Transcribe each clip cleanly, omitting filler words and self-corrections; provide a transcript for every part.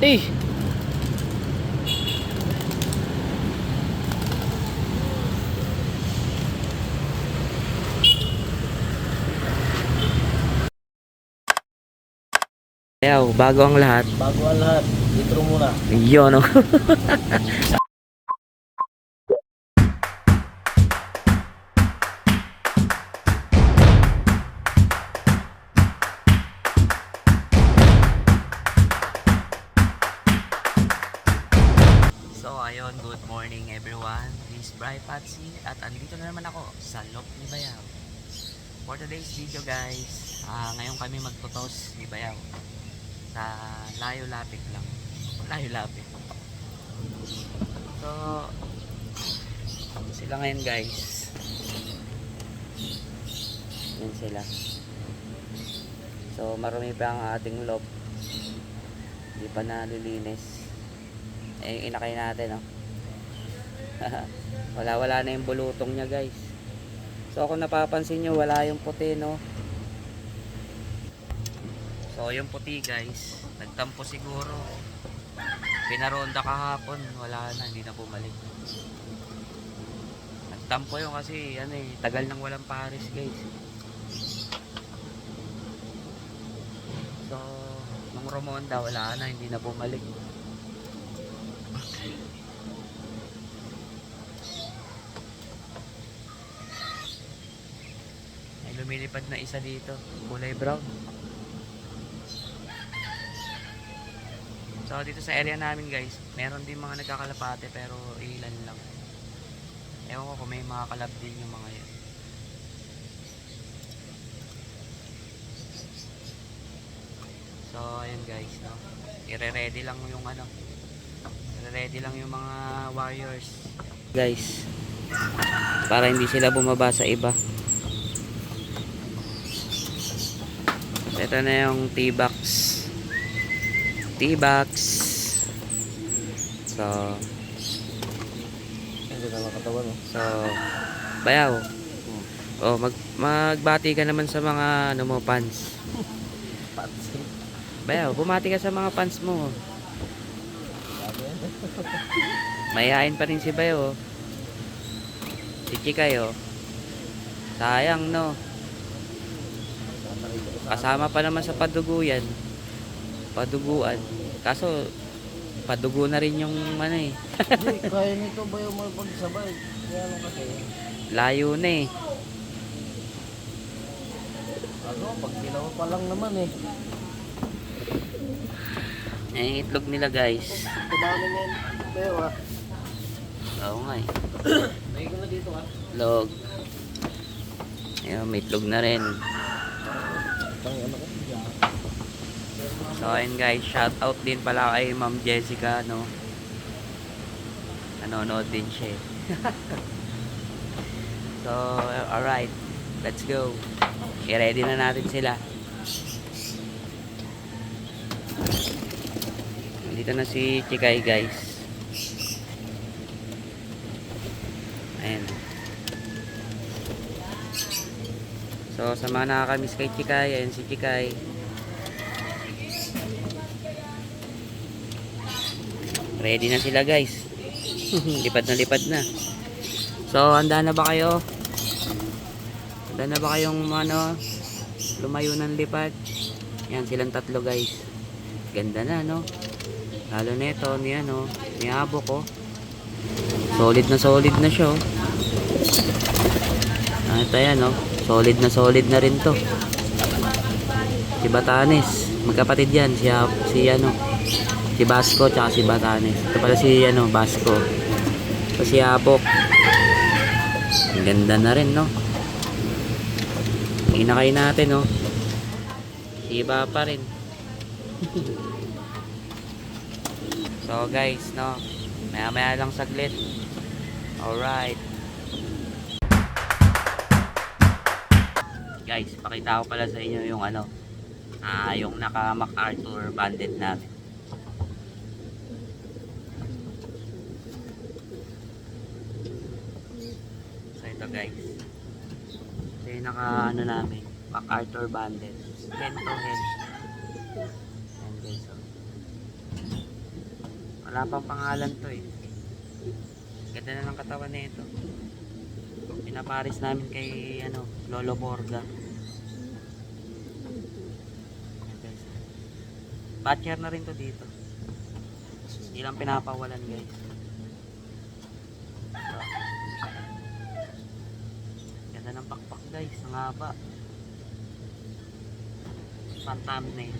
Eh, ayaw, bago ang lahat. Bago ang lahat, intro muna. Yun, no? So, ayun, good morning everyone. This is Bri Patsy at andito na naman ako sa Lop ni Bayaw. For today's video guys, ngayon kami magtutos ni Bayaw sa Layo Lapit lang. Layo Lapit. So, sila ngayon guys. Yan sila. So, marami pa ang ating lob. Hindi pa nalilinis. Eh, inakay natin, no? Wala na yung bulutong niya, guys. So, kung napapansin nyo, wala yung puti, no? So, yung puti, guys, nagtampo siguro. Pinaronda kahapon, wala na, hindi na bumalik. Nagtampo yun kasi, ano eh, tagal nang walang pares, guys. So, nung Romonda, wala na, hindi na bumalik. Ay, lumilipad na isa dito, kulay brown. So dito sa area namin guys, meron din mga nagkakalapate pero ilan lang. Ewan ko kung may mga kalab din yung mga yun. So ayun guys, no, ire-ready lang yung ano, ire-ready lang yung mga warriors guys, para hindi sila bumaba sa iba. So, ito na yung T-box. So Hindi na makatawan, no? so Bayaw, oh, magbati ka naman sa mga ano mo, fans. Patsi. Bayaw, bumati ka sa mga fans mo. Sabi yan. Mayayain pa rin si Bayaw, oh. Si Chikay, oh. Sayang, no? Kasama pa naman sa paduguan. Kaso padugo na rin yung ano eh. Hindi, kaya nito ba yung mapagsabay? Kaya ano kasi, Layo na eh. ano, pag ginawa pa lang naman eh. Yung itlog nila guys. Kadami na yun, Beo ah. Oo nga eh. May ko na dito ah. Itlog. Ayun, may itlog na rin. Pang ano ko? So ayun guys, shout out din pala kay Ma'am Jessica, no. Nanonood din siya eh. So alright, let's go. I-ready na natin sila. Nandito na si Chikay guys. Ayan. So sa mga nakakamiss kay Chikay, ayan si Chikay. Ready na sila guys. Lipad na. So handa na ba kayo? Handa na ba kayong ano, lumayo ng lipad? Yan silang tatlo guys. Ganda na no. Lalo na ito ni ano, ni Abo ko. Solid na siya. Ito yan no. Solid na rin to. Si Batanes, magkapatid yan, si ano, si Basco tsaka si Batanes. Ito pala si ano, Basco. Ito si Apok. Ang ganda na rin no. Inakay natin no. Iba pa rin. So guys no, maya lang saglit. Alright guys, pakita ko pala sa inyo yung ano, yung naka MacArthur bandit namin. So ito guys, ito yung naka ano namin, MacArthur bandit, head to head. And guys, so Wala pang pangalan to eh. Ganda na ng katawan na ito. Pinaparis namin kay ano, Lolo Borga. Ayan guys. Batcher na rin to dito. Hindi lang pinapawalan guys. So, ganda ng pakpak guys. Ang haba. Pang thumbnail.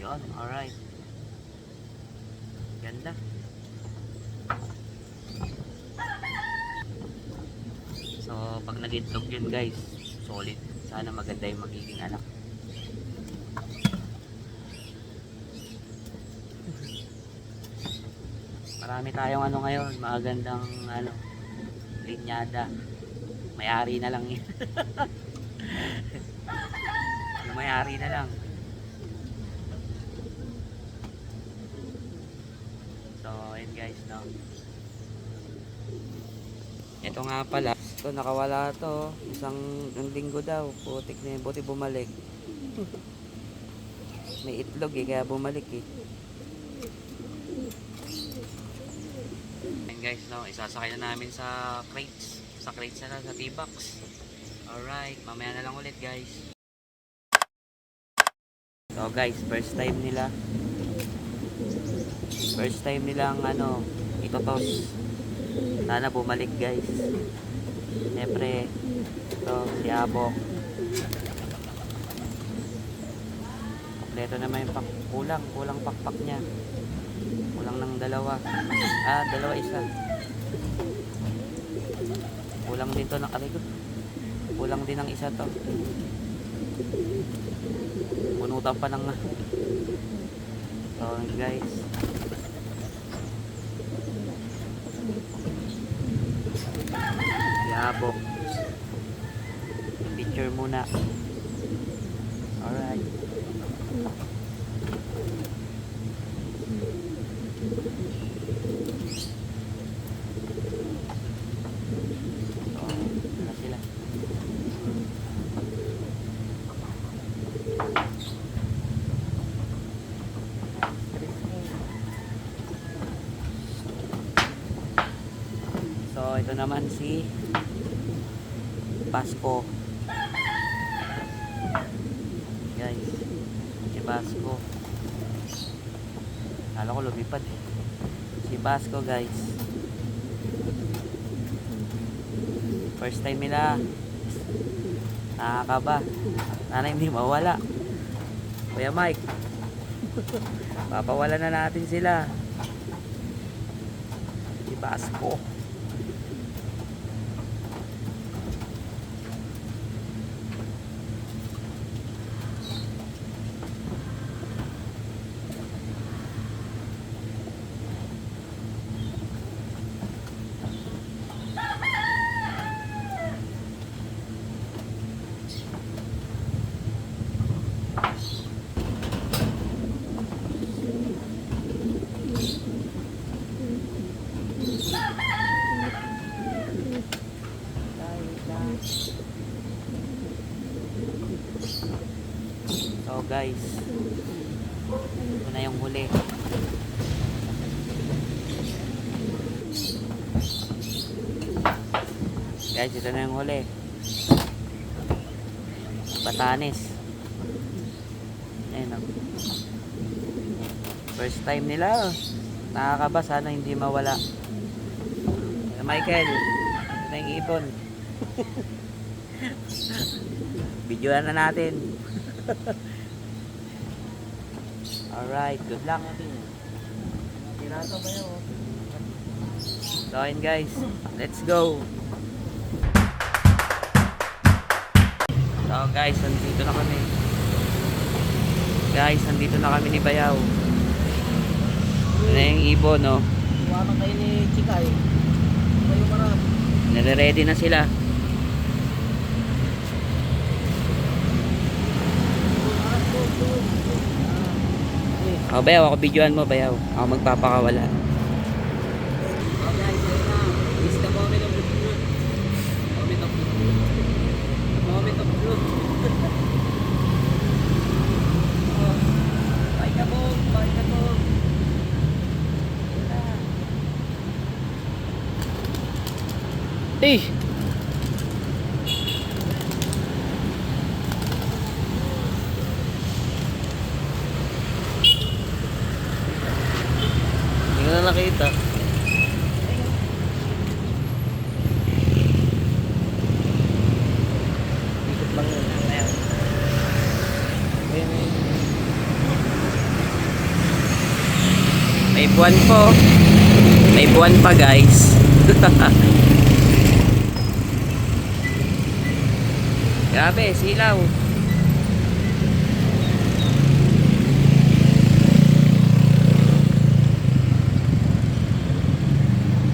Yun, alright. Ganda. So, pag nag-itlog yun guys, solid. Sana maganda yung magiging anak. Marami tayong ano ngayon, magandang ano, linyada. May-ari na lang yun. May-ari na lang. So, ayun guys, no. Ito nga pala, ito nakawala to. Isang linggo daw, putik na yun, buti bumalik. May itlog eh, kaya bumalik eh. Ayun guys, no, isasakay na namin sa crates. Sa crates na sa T-box. Alright, mamaya na lang ulit guys. So guys, first time nilang ano, itotos. Sana bumalik guys. Siyempre, ito, si Abok. Kompleto naman yung kulang pakpak niya. Kulang ng dalawa. Dalawa isa. Kulang din to ng arigo. Kulang din ng isa to. Punutan pa ng so guys. Yabok. Picture muna. Alright. So ito naman si Basco. Guys, si Basco. Kala ko lumipad. Si Basco guys. First time nila. Nakakaba. Sana hindi mawala. Kuya Mike. Papawala na natin sila. Si Basco. So guys, ito na yung huli. Guys, ito na yung huli. Batanes. Ayan o. First time nila. Nakakaba, sana hindi mawala. Michael, ito na yung ipon. Videoan na natin. Alright, good luck. Tirato ba yun? So ayun guys, let's go. So guys, nandito na kami. Guys, nandito na kami ni Bayaw. Ito na yung ibon, no? Iwanan kayo ni Chikay. Kayo marami. Nare-ready na sila. Oh, Bayaw, ako videoan mo, Bayaw. Ako magpapakawala. Oh guys, yun na. It's the moment of the truth. Moment of the truth. The moment of truth. Eh! Hindi ko na nakita. Ikot lang yun. Ayan. May buwan po. May buwan pa guys. Grabe, silaw.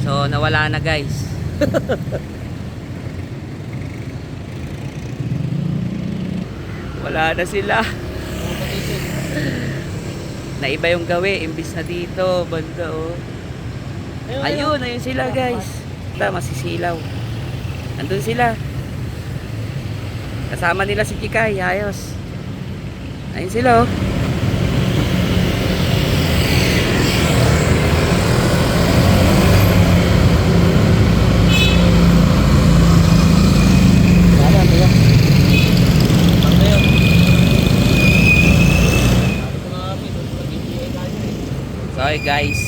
So, nawala na guys. Wala na sila. Naiba yung gawi, imbis na dito, banda oh. Ayun, ayun sila guys. Ito, masisilaw. Andun sila. Kasama nila si Chikay, ayos. Ayun sila oh. So guys,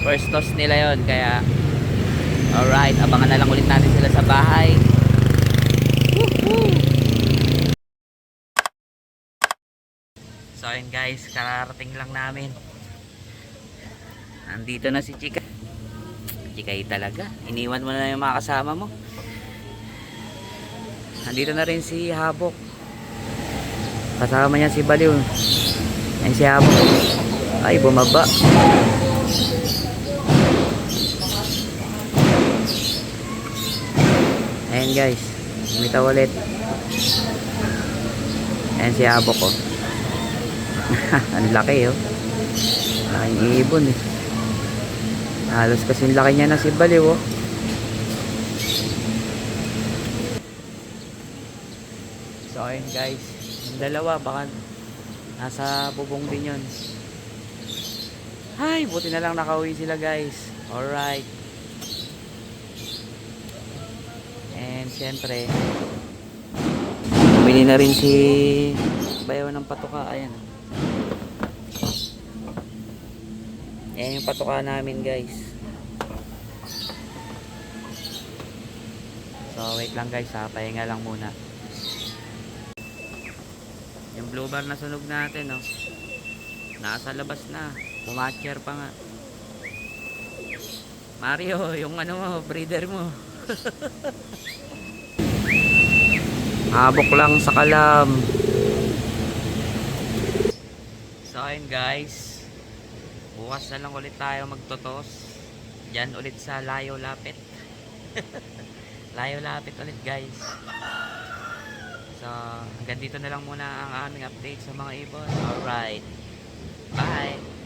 first toss nila yon, kaya alright, abangan na lang ulit natin sila sa bahay. Woohoo! So yun guys, kararating lang namin. Andito na si Chika. Chikay talaga, iniwan mo na yung mga kasama mo. Andito na rin si Habok. Kasama niya si Baliw. Ayun si Habok. Ay, bumaba. Ayan guys, umitaw ulit. Ayan si Habok oh. Ang laki oh. Laking ibon eh. Halos kasing laki niya na si Baliw oh. So ayun guys, yung dalawa baka nasa bubong din yun. Ay, buti na lang nakauwi sila guys. Alright. And syempre, bumili na rin si Bayaw ng patuka. Ayan. Ayan yung patuka namin guys. So wait lang guys ha, pahinga lang muna. Yung blue bar na sunog natin oh, nasa labas na. Pumatcher pa nga. Mario, yung ano mo, breeder mo. Habok lang sa kalam. So ayun guys, bukas na lang ulit tayo magtotos. Diyan ulit sa Layo Lapit. Layo Lapit ulit guys. So hanggang dito na lang muna ang aming update sa mga ibon. Alright, bye.